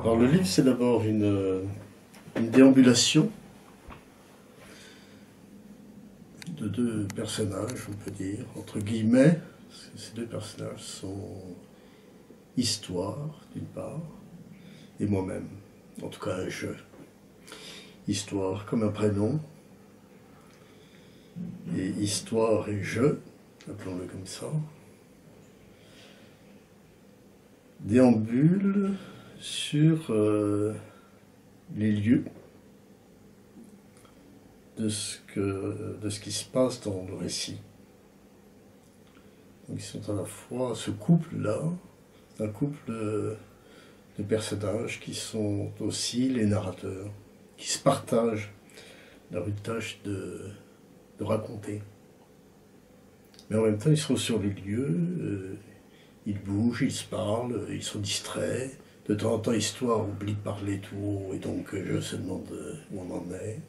Alors le livre, c'est d'abord une déambulation de deux personnages, on peut dire, entre guillemets, parce que ces deux personnages sont Histoire, d'une part, et moi-même, en tout cas un jeu. Histoire comme un prénom, et Histoire et jeu, appelons-le comme ça, déambule sur les lieux de ce qui se passe dans le récit. Donc ils sont à la fois, ce couple-là, un couple de personnages qui sont aussi les narrateurs, qui se partagent la tâche de raconter. Mais en même temps, ils sont sur les lieux, ils bougent, ils se parlent, ils sont distraits. De temps en temps, Histoire oublie de parler tout haut, et donc je se demande où on en est,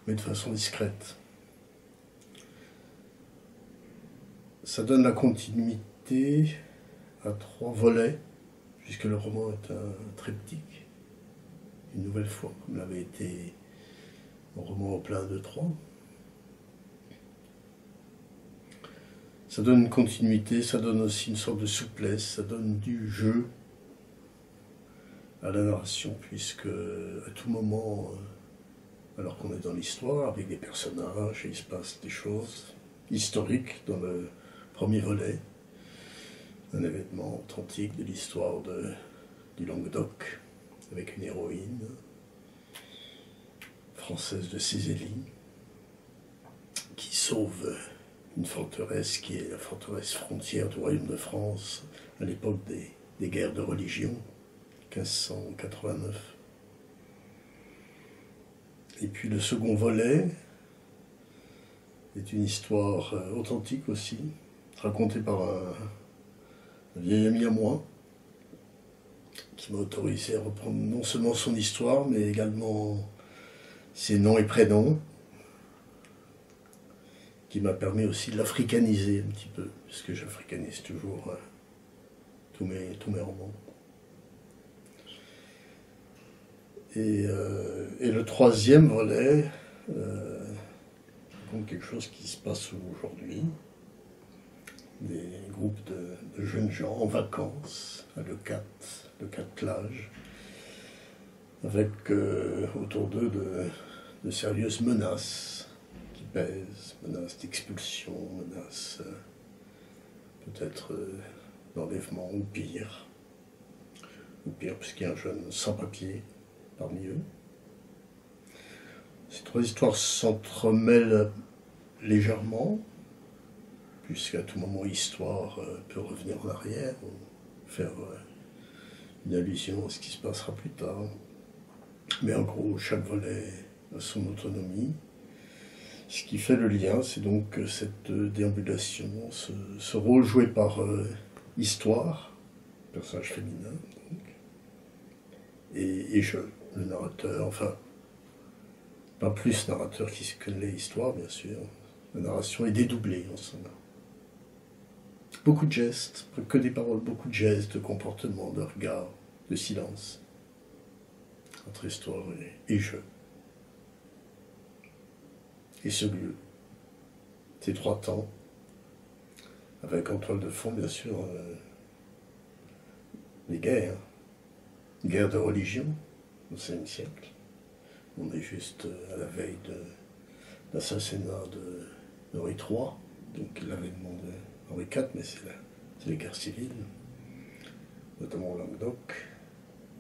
mais de façon discrète. Ça donne la continuité à 3 volets, puisque le roman est un triptyque, une nouvelle fois, comme l'avait été mon roman au plein de 3. Ça donne une continuité, ça donne aussi une sorte de souplesse, ça donne du jeu à la narration, puisque à tout moment, alors qu'on est dans l'histoire, avec des personnages, il se passe des choses historiques dans le premier volet, un événement authentique de l'histoire du Languedoc, avec une héroïne française de Césélie, qui sauve une forteresse qui est la forteresse frontière du royaume de France à l'époque des guerres de religion, 1589. Et puis le second volet est une histoire authentique aussi, racontée par un vieil ami à moi, qui m'a autorisé à reprendre non seulement son histoire, mais également ses noms et prénoms, qui m'a permis aussi de l'africaniser un petit peu, puisque j'africanise toujours tous mes romans. Et le troisième volet raconte quelque chose qui se passe aujourd'hui, des groupes de jeunes gens en vacances à Leucate-Plage, avec autour d'eux de sérieuses menaces qui pèsent, menaces d'expulsion, menaces peut-être d'enlèvement ou pire puisqu'il y a un jeune sans papier parmi eux. Ces 3 histoires s'entremêlent légèrement, puisqu'à tout moment, Histoire peut revenir en arrière ou faire une allusion à ce qui se passera plus tard. Mais en gros, chaque volet a son autonomie. Ce qui fait le lien, c'est donc cette déambulation, ce rôle joué par Histoire, personnage féminin, donc, et je, le narrateur, enfin, pas plus narrateur que les histoires, bien sûr. La narration est dédoublée en cela. Beaucoup de gestes, pas que des paroles, beaucoup de gestes, de comportements, de regards, de silence, entre histoire et jeu. Et ce lieu, ces 3 temps, avec en toile de fond, bien sûr, les guerres de religion au XVIe siècle. On est juste à la veille de l'assassinat d'Henri III, donc l'avènement d'Henri IV, mais c'est les guerres civiles, notamment au Languedoc.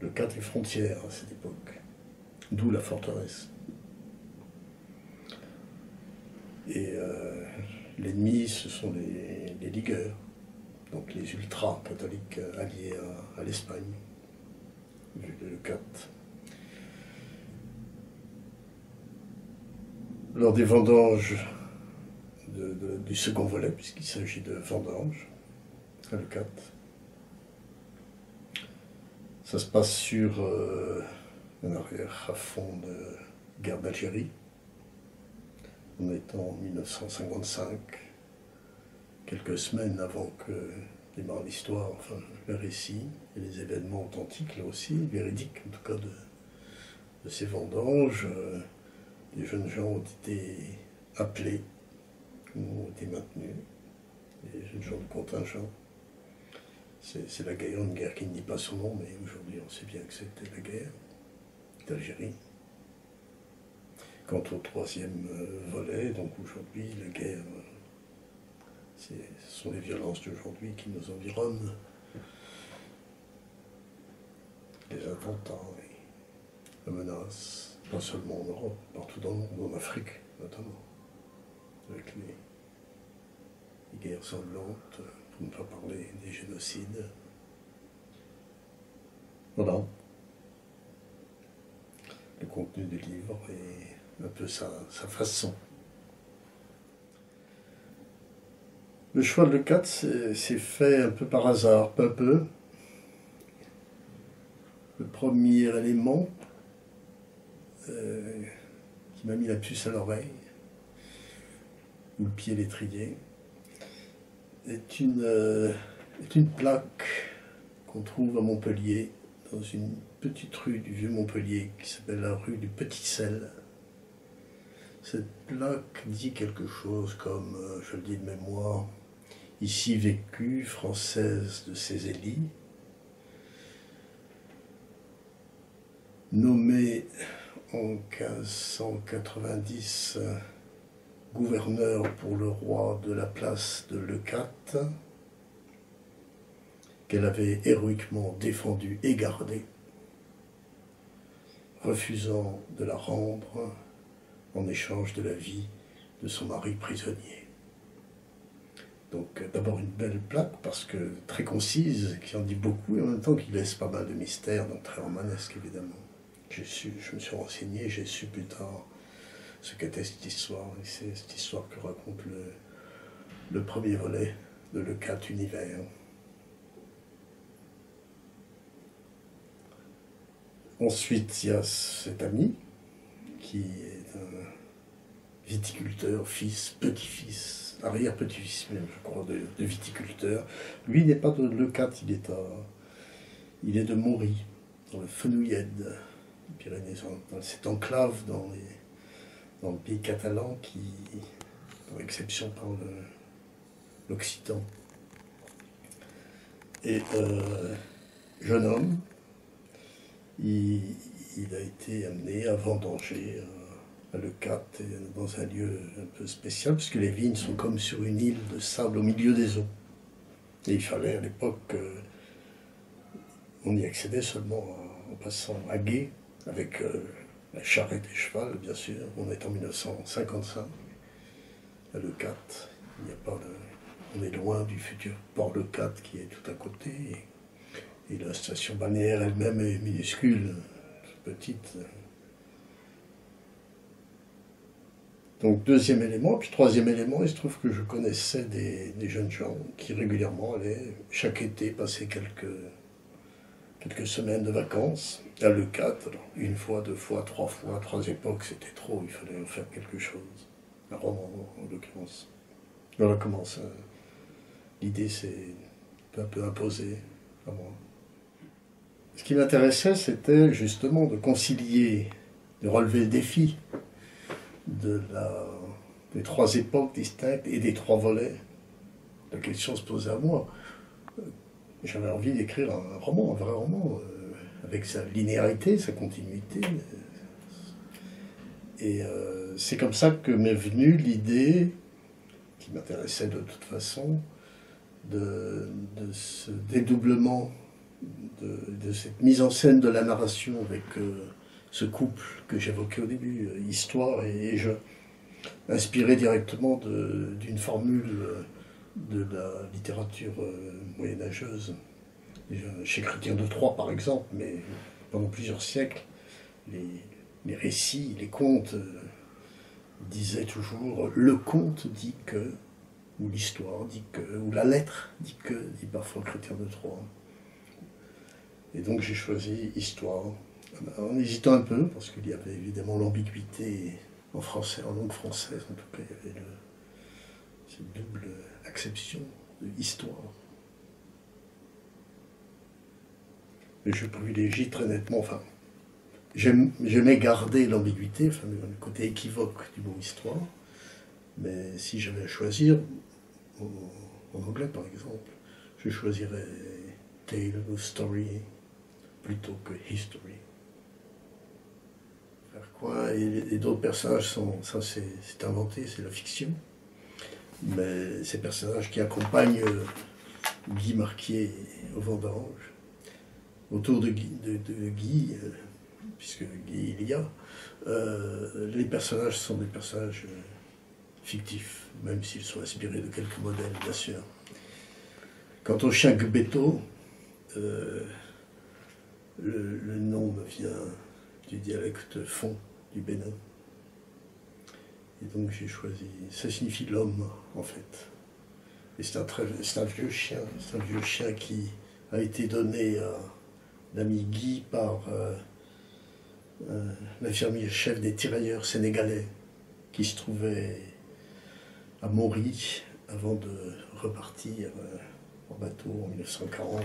Le IV est frontière à cette époque, d'où la forteresse. Et l'ennemi, ce sont les ligueurs, donc les ultra-catholiques alliés à l'Espagne, du IV. Lors des vendanges du second volet, puisqu'il s'agit de vendanges, à Leucate, ça se passe sur un arrière à fond de guerre d'Algérie. On est en 1955, quelques semaines avant que démarre l'histoire, enfin le récit, et les événements authentiques, là aussi, véridiques en tout cas de ces vendanges. Les jeunes gens ont été appelés, ou ont été maintenus, les jeunes gens de contingent. C'est la guerre, une guerre qui ne dit pas son nom, mais aujourd'hui on sait bien que c'était la guerre d'Algérie. Quant au troisième volet, donc aujourd'hui, la guerre, ce sont les violences d'aujourd'hui qui nous environnent, les attentats, la menace, pas seulement en Europe, partout dans le monde, en Afrique notamment, avec les guerres sanglantes, pour ne pas parler des génocides. Voilà. Le contenu du livre et un peu sa façon. Le choix de Leucate s'est fait un peu par hasard, peu à peu. Le premier élément qui m'a mis la puce à l'oreille, ou le pied à l'étrier, est une plaque qu'on trouve à Montpellier, dans une petite rue du Vieux-Montpellier qui s'appelle la rue du Petit Sel. Cette plaque dit quelque chose comme, je le dis de mémoire, « Ici vécut, française de Césélie, nommée en 1590 gouverneur pour le roi de la place de Leucate, qu'elle avait héroïquement défendue et gardée, refusant de la rendre en échange de la vie de son mari prisonnier. » Donc d'abord une belle plaque, parce que très concise, qui en dit beaucoup, et en même temps qui laisse pas mal de mystères, donc très romanesque évidemment. Je me suis renseigné, j'ai su plus tard ce qu'était cette histoire, et c'est cette histoire que raconte le premier volet de Leucate Univers. Ensuite, il y a cet ami, qui est un viticulteur, fils, petit-fils, arrière-petit-fils même, je crois, de viticulteur. Lui n'est pas de Leucate, il est de Maury, dans le Fenouillède, les Pyrénées, dans cette enclave dans le pays catalan qui, par exception, parle l'occitan. Et jeune homme, il a été amené à vendanger à Leucate, dans un lieu un peu spécial, puisque les vignes sont comme sur une île de sable au milieu des eaux. Et il fallait à l'époque, on y accédait seulement en passant à gué, avec la charrette et cheval, bien sûr. On est en 1955, à Leucate. Il n'y a pas on est loin du futur port Leucate qui est tout à côté. Et la station balnéaire elle-même est minuscule, toute petite. Donc deuxième élément, puis troisième élément, il se trouve que je connaissais des jeunes gens qui régulièrement allaient chaque été passer quelques semaines de vacances à Leucate. Alors, une fois, deux fois, trois époques, c'était trop, il fallait en faire quelque chose. Un roman en l'occurrence. Voilà comment ça, l'idée s'est peu à peu imposée à moi. Ce qui m'intéressait, c'était justement de concilier, de relever le défi des trois époques distinctes et des trois volets. La question se posait à moi. J'avais envie d'écrire un roman, un vrai roman, avec sa linéarité, sa continuité. Et c'est comme ça que m'est venue l'idée, qui m'intéressait de toute façon, de ce dédoublement, de cette mise en scène de la narration avec ce couple que j'évoquais au début, histoire et jeu, inspiré directement d'une formule de la littérature moyenâgeuse, déjà chez Chrétien de Troyes par exemple, mais pendant plusieurs siècles, les récits, les contes disaient toujours « le conte dit que », ou l'histoire dit que, ou la lettre dit que, dit parfois Chrétien de Troyes. Et donc j'ai choisi histoire, en hésitant un peu, parce qu'il y avait évidemment l'ambiguïté en français, en langue française en tout cas, il y avait cette double acception de histoire. Mais je privilégie très nettement, enfin, j'aimais garder l'ambiguïté, enfin, le côté équivoque du mot histoire, mais si j'avais à choisir, en anglais par exemple, je choisirais tale ou story plutôt que history. Faire quoi? Et d'autres personnages ça c'est inventé, c'est la fiction. Mais ces personnages qui accompagnent Guy Marquier au Vendange, autour de Guy, puisque Guy il y a, les personnages sont des personnages fictifs, même s'ils sont inspirés de quelques modèles, bien sûr. Quant au chien Gbeto, le nom me vient du dialecte fon du Bénin. Et donc j'ai choisi, ça signifie l'homme en fait. Et c'est un vieux chien qui a été donné à l'ami Guy par l'infirmier chef des tirailleurs sénégalais qui se trouvait à Maury avant de repartir en bateau en 1940,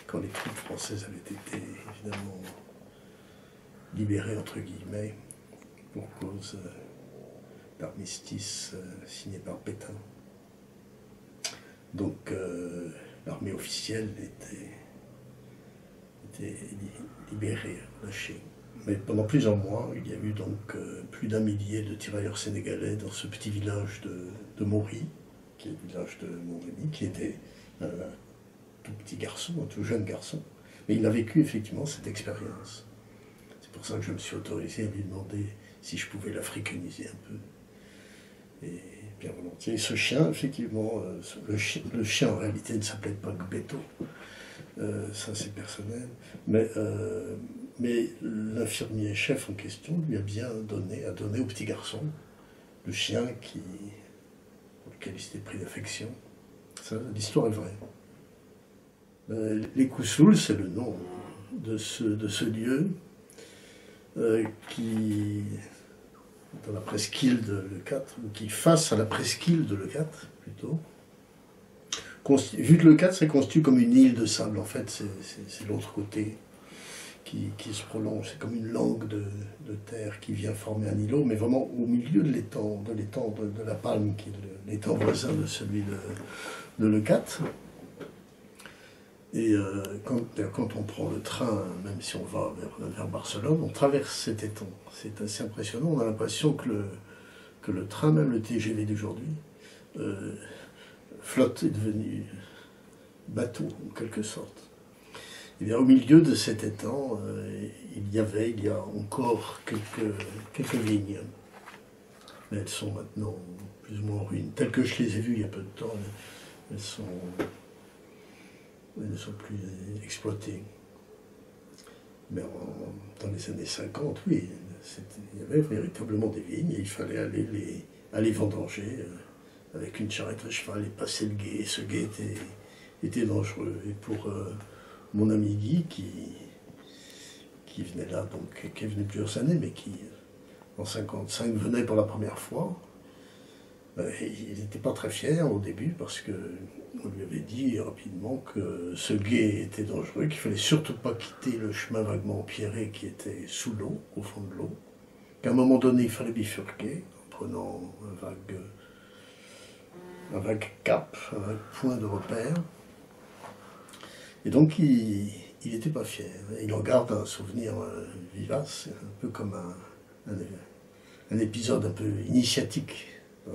quand les troupes françaises avaient été évidemment libérées entre guillemets pour cause d'armistice signé par Pétain. Donc l'armée officielle était libérée, lâchée. Mais pendant plusieurs mois, il y a eu donc plus d'1 millier de tirailleurs sénégalais dans ce petit village de Maury, qui est le village de Montrémy, qui était un tout petit garçon, un tout jeune garçon. Mais il a vécu effectivement cette expérience. C'est pour ça que je me suis autorisé à lui demander si je pouvais l'africaniser un peu. Et bien volontiers. Et ce chien, effectivement, le chien en réalité ne s'appelait pas Gbeto. Ça c'est personnel. Mais l'infirmier chef en question lui a bien donné au petit garçon le chien pour lequel il s'était pris d'affection. L'histoire est vraie. Les Coussouls, c'est le nom de ce lieu qui, dans la presqu'île de Leucate, ou qui face à la presqu'île de Leucate, plutôt. Vu que Leucate c'est constitué comme une île de sable, en fait, c'est l'autre côté qui se prolonge. C'est comme une langue de terre qui vient former un îlot, mais vraiment au milieu de l'étang de la Palme, qui est l'étang voisin de celui de Leucate. Et quand on prend le train, même si on va vers Barcelone, on traverse cet étang. C'est assez impressionnant. On a l'impression que le train, même le TGV d'aujourd'hui, flotte est devenu bateau, en quelque sorte. Et bien, au milieu de cet étang, il y a encore quelques vignes. Mais elles sont maintenant plus ou moins en ruine. Telles que je les ai vues il y a peu de temps, elles ne sont plus exploitées. Mais dans les années 50, oui, il y avait véritablement des vignes et il fallait aller vendanger avec une charrette à cheval et passer le gué. Et ce gué était dangereux. Et pour mon ami Guy, qui venait là, donc, qui est venu plusieurs années, mais qui, en 1955, venait pour la première fois, il n'était pas très fier au début parce qu'on lui avait dit rapidement que ce gué était dangereux, qu'il ne fallait surtout pas quitter le chemin vaguement empierré qui était sous l'eau, au fond de l'eau, qu'à un moment donné il fallait bifurquer en prenant un vague cap, un vague point de repère. Et donc il n'était pas fier. Il en garde un souvenir vivace, un peu comme un épisode un peu initiatique.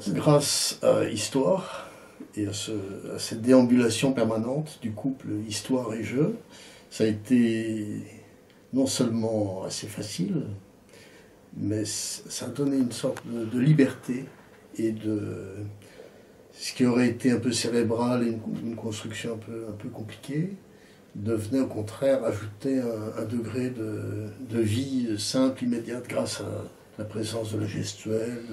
Grâce à Histoire et à cette déambulation permanente du couple Histoire et jeu, ça a été non seulement assez facile, mais ça a donné une sorte de liberté et de ce qui aurait été un peu cérébral et une construction un peu compliquée, devenait au contraire ajouter un degré de vie simple, immédiate, grâce à la présence de la gestuelle.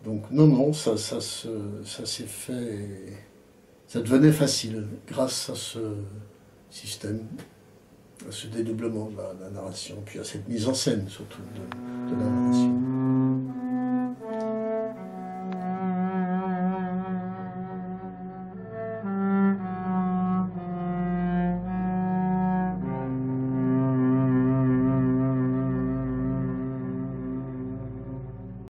Donc non, ça s'est fait, ça devenait facile grâce à ce système, à ce dédoublement de la narration, puis à cette mise en scène surtout de la narration.